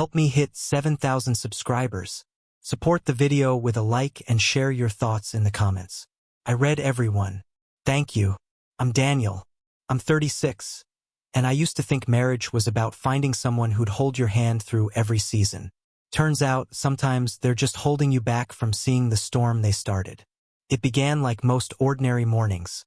Help me hit 7,000 subscribers. Support the video with a like and share your thoughts in the comments. I read everyone. Thank you. I'm Daniel. I'm 36. And I used to think marriage was about finding someone who'd hold your hand through every season. Turns out, sometimes they're just holding you back from seeing the storm they started. It began like most ordinary mornings.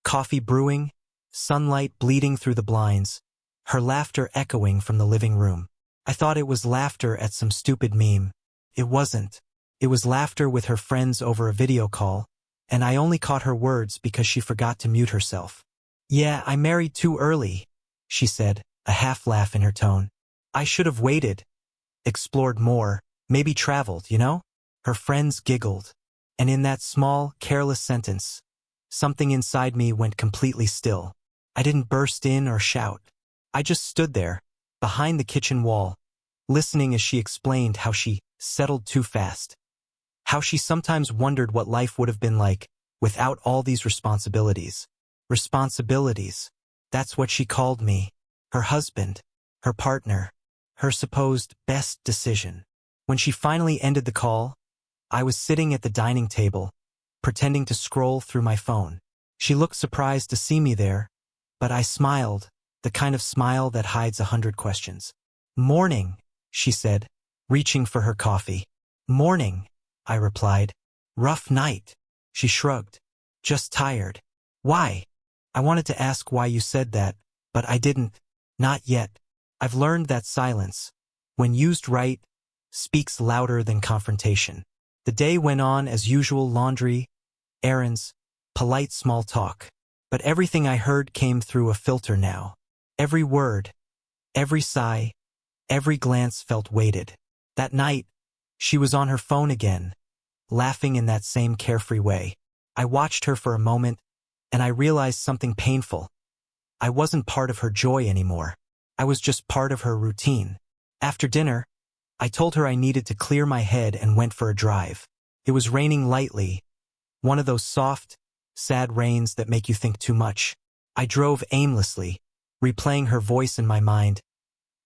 Coffee brewing, sunlight bleeding through the blinds, her laughter echoing from the living room. I thought it was laughter at some stupid meme. It wasn't. It was laughter with her friends over a video call, and I only caught her words because she forgot to mute herself. "Yeah, I married too early," she said, a half laugh in her tone. "I should have waited, explored more, maybe traveled, you know?" Her friends giggled, and in that small, careless sentence, something inside me went completely still. I didn't burst in or shout. I just stood there, behind the kitchen wall, listening as she explained how she settled too fast. How she sometimes wondered what life would have been like without all these responsibilities. Responsibilities. That's what she called me. Her husband, her partner, her supposed best decision. When she finally ended the call, I was sitting at the dining table, pretending to scroll through my phone. She looked surprised to see me there, but I smiled, the kind of smile that hides 100 questions. "Morning," she said, reaching for her coffee. "Morning," I replied. "Rough night." She shrugged. "Just tired." "Why?" I wanted to ask why you said that, but I didn't. Not yet. I've learned that silence, when used right, speaks louder than confrontation. The day went on as usual: laundry, errands, polite small talk. But everything I heard came through a filter now. Every word, every sigh, every glance felt weighted. That night, she was on her phone again, laughing in that same carefree way. I watched her for a moment, and I realized something painful. I wasn't part of her joy anymore. I was just part of her routine. After dinner, I told her I needed to clear my head and went for a drive. It was raining lightly, one of those soft, sad rains that make you think too much. I drove aimlessly, replaying her voice in my mind.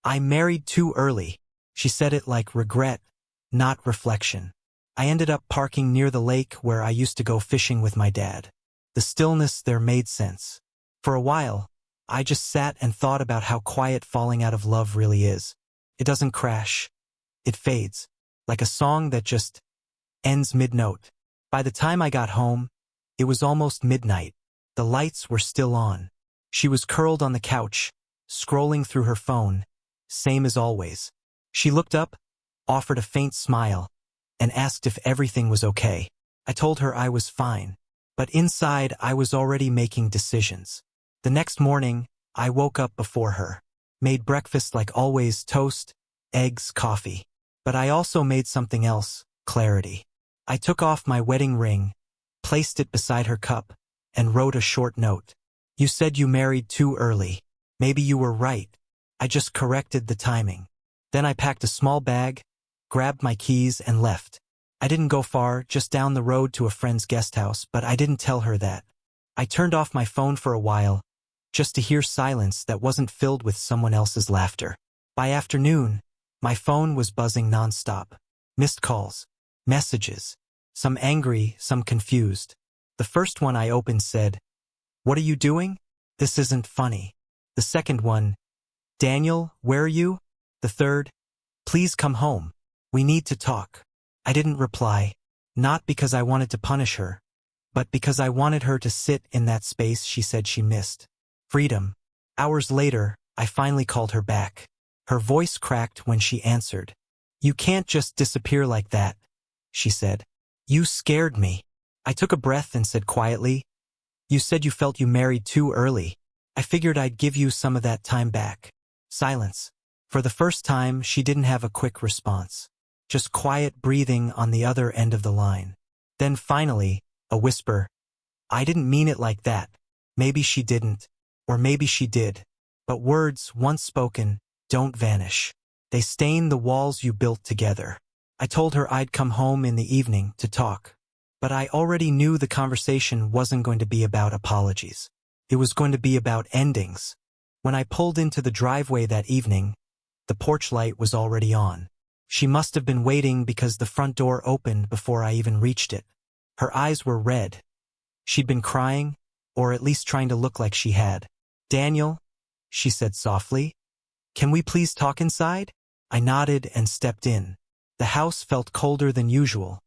"I married too early." She said it like regret, not reflection. I ended up parking near the lake where I used to go fishing with my dad. The stillness there made sense. For a while, I just sat and thought about how quiet falling out of love really is. It doesn't crash. It fades, like a song that just ends mid-note. By the time I got home, it was almost midnight. The lights were still on. She was curled on the couch, scrolling through her phone, same as always. She looked up, offered a faint smile, and asked if everything was okay. I told her I was fine, but inside I was already making decisions. The next morning, I woke up before her, made breakfast like always: toast, eggs, coffee. But I also made something else: clarity. I took off my wedding ring, placed it beside her cup, and wrote a short note. "You said you married too early. Maybe you were right. I just corrected the timing." Then I packed a small bag, grabbed my keys, and left. I didn't go far, just down the road to a friend's guest house, but I didn't tell her that. I turned off my phone for a while, just to hear silence that wasn't filled with someone else's laughter. By afternoon, my phone was buzzing nonstop. Missed calls, messages, some angry, some confused. The first one I opened said, "What are you doing? This isn't funny." The second one, "Daniel, where are you?" The third, "Please come home. We need to talk." I didn't reply, not because I wanted to punish her, but because I wanted her to sit in that space she said she missed. Freedom. Hours later, I finally called her back. Her voice cracked when she answered. "You can't just disappear like that," she said. "You scared me." I took a breath and said quietly, "You said you felt you married too early. I figured I'd give you some of that time back." Silence. For the first time, she didn't have a quick response. Just quiet breathing on the other end of the line. Then finally, a whisper. "I didn't mean it like that." Maybe she didn't, or maybe she did. But words, once spoken, don't vanish. They stain the walls you built together. I told her I'd come home in the evening to talk. But I already knew the conversation wasn't going to be about apologies. It was going to be about endings. When I pulled into the driveway that evening, The porch light was already on. She must have been waiting because the front door opened before I even reached it. Her eyes were red. She'd been crying, or at least trying to look like she had. "Daniel," she said softly, "can we please talk inside?" I nodded and stepped in. The house felt colder than usual,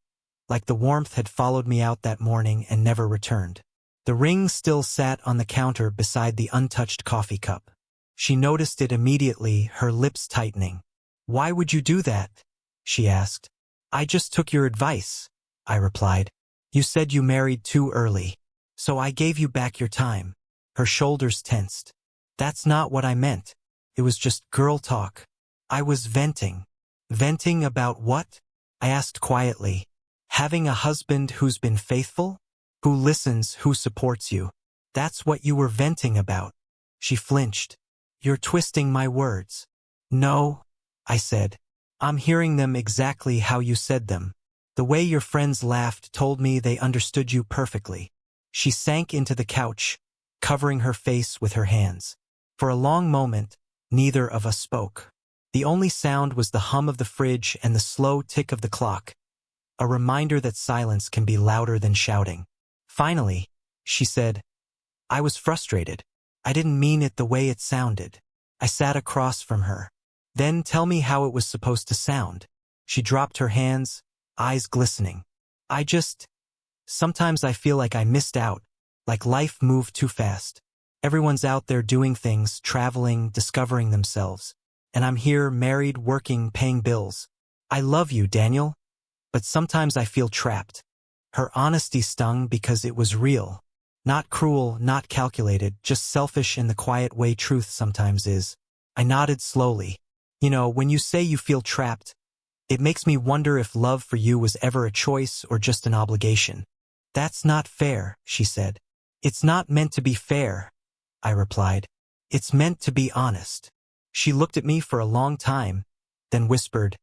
like the warmth had followed me out that morning and never returned. The ring still sat on the counter beside the untouched coffee cup. She noticed it immediately, her lips tightening. "Why would you do that?" she asked. "I just took your advice," I replied. "You said you married too early, so I gave you back your time." Her shoulders tensed. "That's not what I meant. It was just girl talk. I was venting." "Venting about what?" I asked quietly. "Having a husband who's been faithful? Who listens, who supports you. That's what you were venting about." She flinched. "You're twisting my words." "No," I said. "I'm hearing them exactly how you said them. The way your friends laughed told me they understood you perfectly." She sank into the couch, covering her face with her hands. For a long moment, neither of us spoke. The only sound was the hum of the fridge and the slow tick of the clock, a reminder that silence can be louder than shouting. Finally, she said, "I was frustrated. I didn't mean it the way it sounded." I sat across from her. "Then tell me how it was supposed to sound." She dropped her hands, eyes glistening. Sometimes I feel like I missed out, like life moved too fast. Everyone's out there doing things, traveling, discovering themselves. And I'm here, married, working, paying bills. I love you, Daniel. But sometimes I feel trapped." Her honesty stung because it was real. Not cruel, not calculated, just selfish in the quiet way truth sometimes is. I nodded slowly. "You know, when you say you feel trapped, it makes me wonder if love for you was ever a choice or just an obligation." "That's not fair," she said. "It's not meant to be fair," I replied. "It's meant to be honest." She looked at me for a long time, then whispered,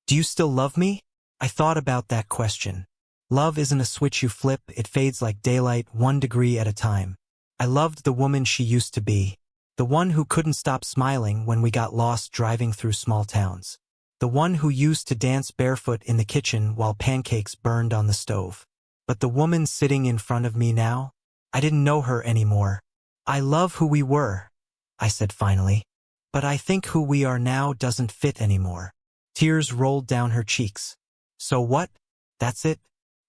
"Do you still love me?" I thought about that question. Love isn't a switch you flip, it fades like daylight, 1 degree at a time. I loved the woman she used to be, the one who couldn't stop smiling when we got lost driving through small towns, the one who used to dance barefoot in the kitchen while pancakes burned on the stove. But the woman sitting in front of me now, I didn't know her anymore. "I love who we were," I said finally. "But I think who we are now doesn't fit anymore." Tears rolled down her cheeks. "So what? That's it?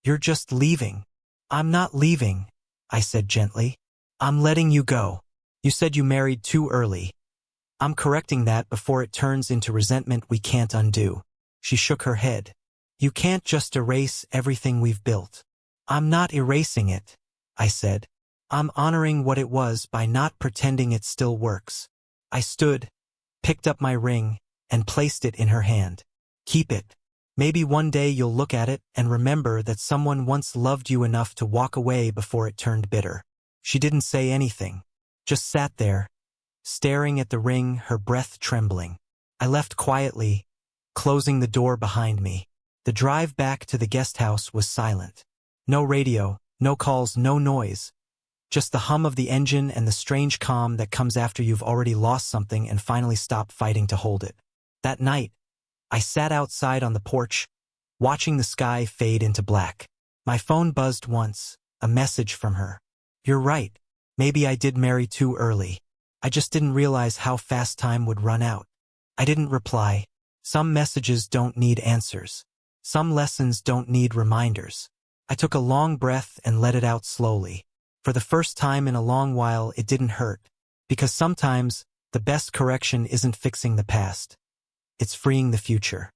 You're just leaving?" "I'm not leaving," I said gently. "I'm letting you go. You said you married too early. I'm correcting that before it turns into resentment we can't undo." She shook her head. "You can't just erase everything we've built." "I'm not erasing it," I said. "I'm honoring what it was by not pretending it still works." I stood, picked up my ring, and placed it in her hand. "Keep it. Maybe one day you'll look at it and remember that someone once loved you enough to walk away before it turned bitter." She didn't say anything, just sat there, staring at the ring, her breath trembling. I left quietly, closing the door behind me. The drive back to the guest house was silent. No radio, no calls, no noise. Just the hum of the engine and the strange calm that comes after you've already lost something and finally stopped fighting to hold it. That night, I sat outside on the porch, watching the sky fade into black. My phone buzzed once, a message from her. "You're right. Maybe I did marry too early. I just didn't realize how fast time would run out." I didn't reply. Some messages don't need answers. Some lessons don't need reminders. I took a long breath and let it out slowly. For the first time in a long while, it didn't hurt. Because sometimes, the best correction isn't fixing the past. It's freeing the future.